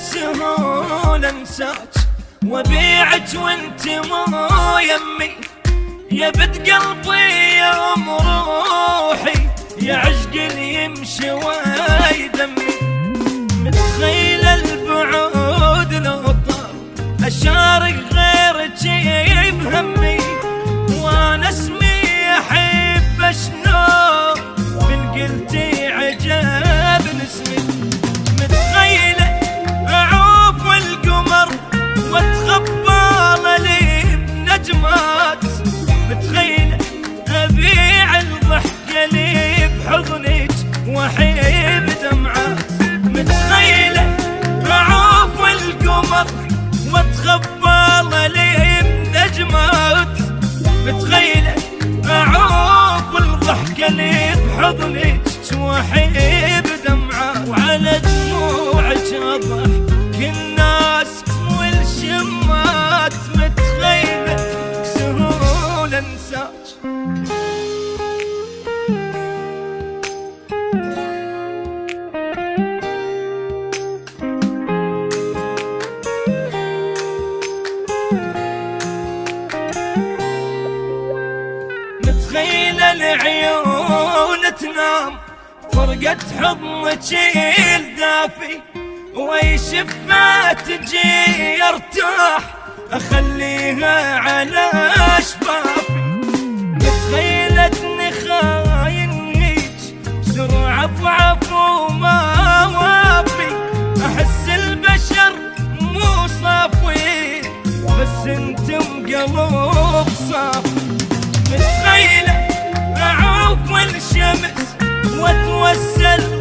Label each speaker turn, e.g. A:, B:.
A: بسهولة انساك وبيعك وانت مو يمي، يا بد قلبي يا ام روحي، يا عشق اللي يمشي ويدمي. متخيل البعود لو طار اشارك غيرك بهمي، وانا اسمي احب اشنو من قلتي عجب اسمي. متخيله اعوف القمر واتخبى لي بنجمات، متخيله ابيع الضحكه لي بحضنك واحب دمعات. متخيله اعوف القمر واتخبى لي بنجمات، متخيله اعوف الضحكه لي بحضنك واحب دمعات. وعلى دموعك اضحك الناس والشمات، متخيله بسهوله انساك. متخيله العيون تنام فرقت حضنك الدافي، وي شفة تجي ارتاح اخليها على شفافي. متخيلتني خاين هيج بسرعة ضعف وما وافي، احس البشر مو صافي بس انتم قلب صافي. متخيلة اعوف الشمس واتوسل